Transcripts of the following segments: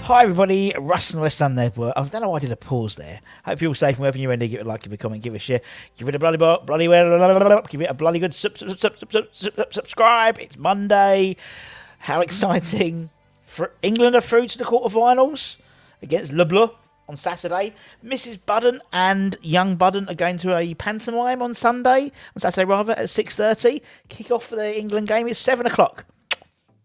Hi everybody, Russ and the West Ham Network. I don't know why I did a pause there. Hope you're all safe and wherever you're ending. Give it a like, give it a comment, give it a share, give it a give it a bloody good subscribe. It's Monday. How exciting! For England are through to the quarterfinals against Le Bleu on Saturday. Mrs. Budden and young Budden are going to a pantomime on Saturday at 6:30. Kick off for the England game is 7:00.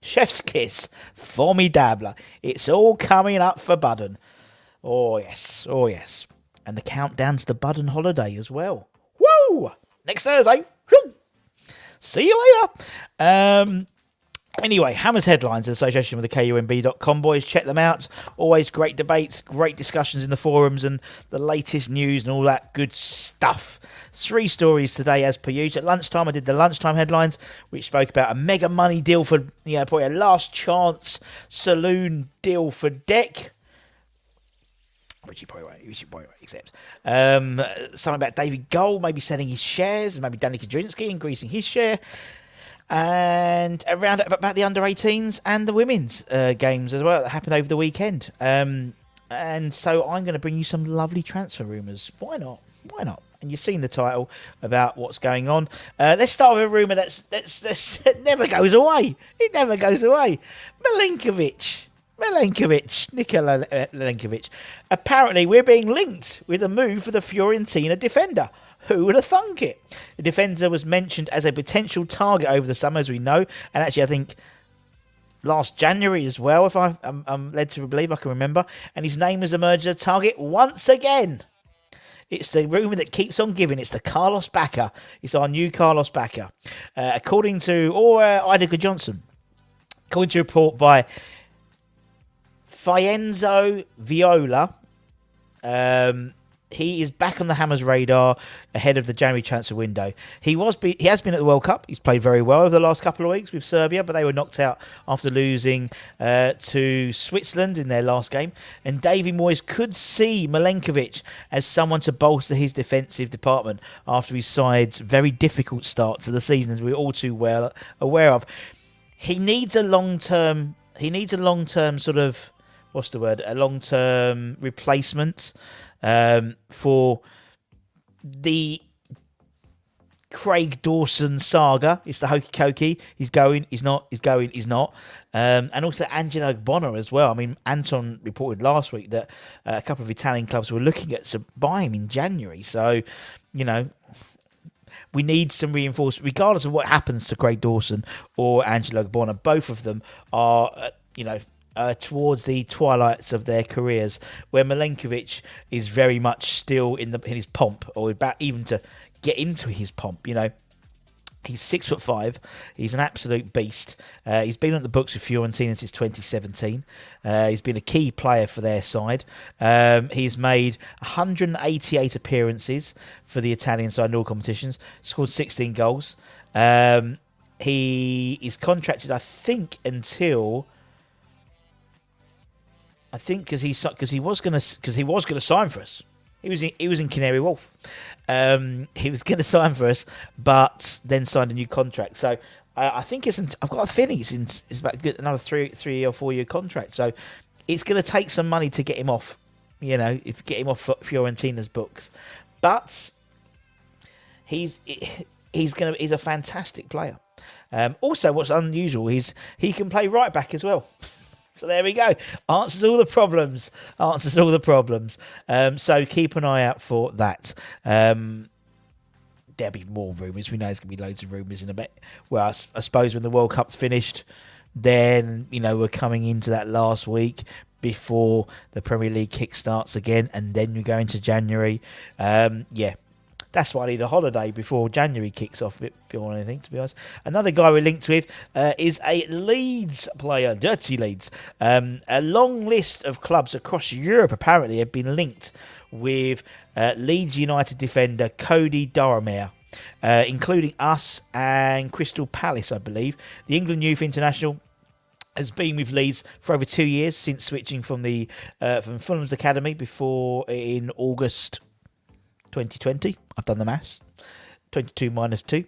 Chef's kiss, formidable. It's all coming up for Budden. Oh yes. And the countdown's to Budden holiday as well. Woo! Next Thursday. Woo! See you later. Anyway, Hammers headlines in association with the KUMB.com boys. Check them out. Always great debates, great discussions in the forums and the latest news and all that good stuff. 3 stories today as per usual. At lunchtime, I did the lunchtime headlines, which spoke about a mega money deal for, probably a last chance saloon deal for Deck. Which you probably won't accept. Something about David Gold maybe selling his shares, and maybe Danny Kadrinsky increasing his share. And around about the under-18s and the women's games as well that happened over the weekend. And so I'm going to bring you some lovely transfer rumours. Why not? And you've seen the title about what's going on. Let's start with a rumour that never goes away. It never goes away. Milenkovic, Nikola Milenkovic. Apparently, we're being linked with a move for the Fiorentina defender. Who would have thunk it? The defender was mentioned as a potential target over the summer, as we know. And actually, I think last January as well, if I'm led to believe, I can remember. And his name has emerged as a target once again. It's the rumour that keeps on giving. It's the Carlos Bacca. It's our new Carlos Bacca. According to Idaga Johnson, according to a report by Fienzo Viola, he is back on the Hammers radar ahead of the January transfer window. He has been at the World Cup. He's played very well over the last couple of weeks with Serbia, but they were knocked out after losing to Switzerland in their last game. And Davy Moyes could see Milenkovic as someone to bolster his defensive department after his side's very difficult start to the season, as we're all too well aware of. He needs a long-term sort of, a long-term replacement for the Craig Dawson saga. It's the hokey cokey. He's going, he's not, he's going, he's not. And also Angelo Bonner as well. I mean, Anton reported last week that a couple of Italian clubs were looking at to buy him in January. So, we need some reinforcement, regardless of what happens to Craig Dawson or Angelo Bonner. Both of them are, towards the twilights of their careers, where Milenkovic is very much still in his pomp, or about even to get into his pomp. He's 6'5". He's an absolute beast. He's been on the books with Fiorentina since 2017. He's been a key player for their side. He's made 188 appearances for the Italian side in all competitions. Scored 16 goals. He is contracted, I think, until. I think because he was going to sign for us. He was in Canary Wharf. He was going to sign for us, but then signed a new contract. So I think I've got a feeling it's about another 3 or 4 year contract. So it's going to take some money to get him off. If get him off Fiorentina's books, but he's a fantastic player. Also, what's unusual is he can play right back as well. So there we go. Answers all the problems. So keep an eye out for that. There'll be more rumours. We know there's going to be loads of rumours in a bit. Well, I suppose when the World Cup's finished, then, we're coming into that last week before the Premier League kick starts again, and then we go into January. That's why I need a holiday before January kicks off, before anything, to be honest. Another guy we're linked with is a Leeds player, Dirty Leeds. A long list of clubs across Europe apparently have been linked with Leeds United defender Cody Doromere, including us and Crystal Palace, I believe. The England Youth International has been with Leeds for over 2 years since switching from Fulham's academy before in August 2020. I've done the maths. 22 minus 2.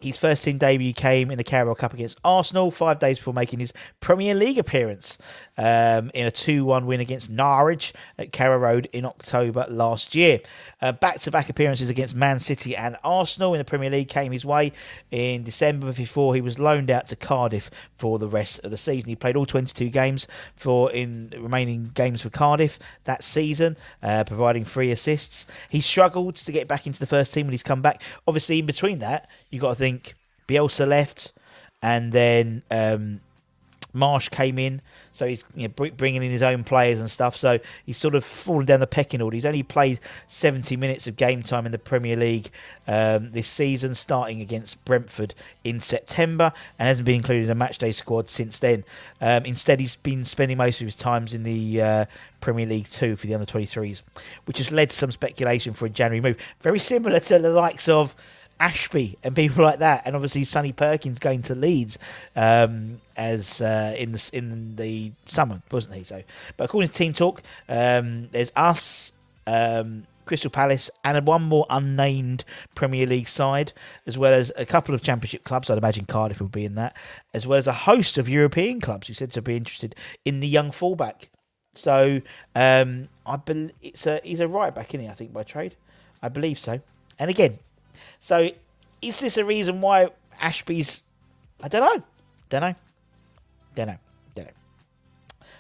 His first team debut came in the Carabao Cup against Arsenal 5 days before making his Premier League appearance in a 2-1 win against Norwich at Carrow Road in October last year. Back-to-back appearances against Man City and Arsenal in the Premier League came his way in December before he was loaned out to Cardiff for the rest of the season. He played all 22 games in remaining games for Cardiff that season, providing 3 assists. He struggled to get back into the first team when he's come back. Obviously, in between that, you've got to think Bielsa left, and then Marsh came in, so he's bringing in his own players and stuff. So he's sort of fallen down the pecking order. He's only played 70 minutes of game time in the Premier League this season, starting against Brentford in September, and hasn't been included in the matchday squad since then. Instead, he's been spending most of his times in the Premier League 2 for the under-23s, which has led to some speculation for a January move. Very similar to the likes of Ashby and people like that, and obviously Sonny Perkins going to Leeds in the summer, wasn't he? So, but according to Team Talk, there's us, Crystal Palace, and one more unnamed Premier League side, as well as a couple of Championship clubs. I'd imagine Cardiff will be in that, as well as a host of European clubs who said to be interested in the young fullback. So, I believe he's a right back, isn't he? I think by trade, I believe so. And again. So, is this a reason why Ashby's... I don't know.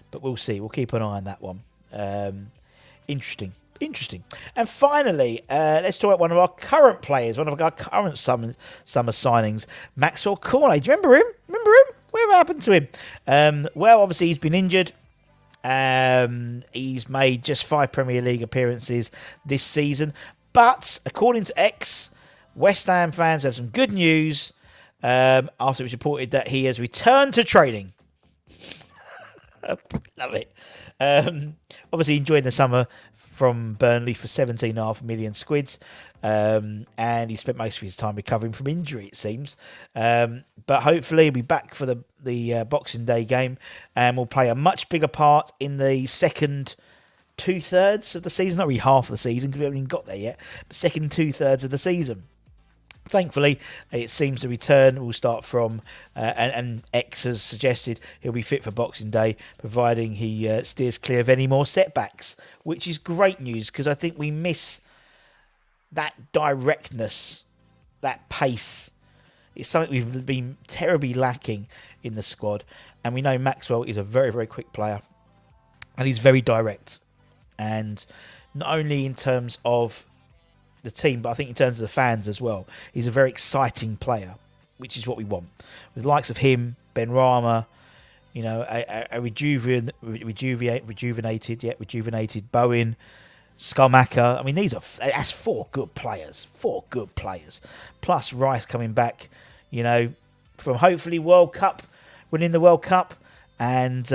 But we'll see. We'll keep an eye on that one. Interesting. And finally, let's talk about one of our current players, one of our current summer signings, Maxwell Cornet. Do you remember him? Whatever happened to him? Well, obviously, he's been injured. He's made just 5 Premier League appearances this season. But, according to X... West Ham fans have some good news after it was reported that he has returned to training. Love it. Obviously enjoying the summer from Burnley for 17.5 million squids. And he spent most of his time recovering from injury, it seems. But hopefully he'll be back for the Boxing Day game and will play a much bigger part in the second 2/3 of the season. Not really half of the season because we haven't even got there yet. But second 2/3 of the season. Thankfully, it seems the return will start from, and X has suggested he'll be fit for Boxing Day, providing he steers clear of any more setbacks, which is great news because I think we miss that directness, that pace. It's something we've been terribly lacking in the squad, and we know Maxwell is a very, very quick player, and he's very direct, and not only in terms of the team, but I think in terms of the fans as well. He's a very exciting player, which is what we want. With the likes of him, Ben Rama, a rejuvenated Bowen, Skamaka. I mean, that's 4 good players. 4 good players. Plus Rice coming back, from hopefully World Cup, winning the World Cup. And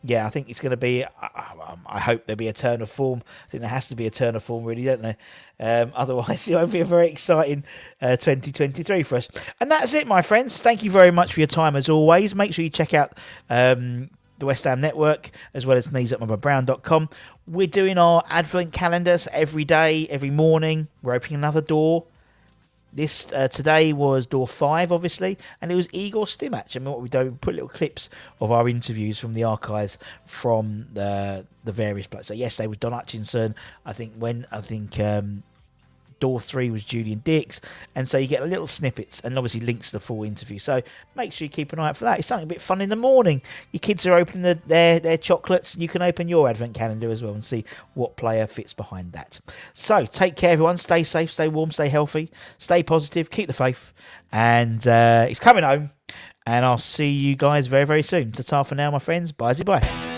yeah, I think it's going to be... I hope there'll be a turn of form. I think there has to be a turn of form, really, don't there? Otherwise, it won't be a very exciting 2023 for us. And that's it, my friends. Thank you very much for your time, as always. Make sure you check out the West Ham Network, as well as kneesupmotherBrown.com. We're doing our Advent calendars every day, every morning. We're opening another door. This today was door 5, obviously, and it was Igor Stimac. And what we do, we put little clips of our interviews from the archives from the various places. So yesterday was Don Hutchinson. I think door 3 was Julian Dix, and so you get little snippets and obviously links to the full interview. So make sure you keep an eye out for that. It's something a bit fun in the morning. Your kids are opening their chocolates. You can open your advent calendar as well and see what player fits behind that. So take care, everyone. Stay safe, stay warm, stay healthy, stay positive, keep the faith, and it's coming home. And I'll see you guys very, very soon. Ta-ta for now, my friends. Bye-bye.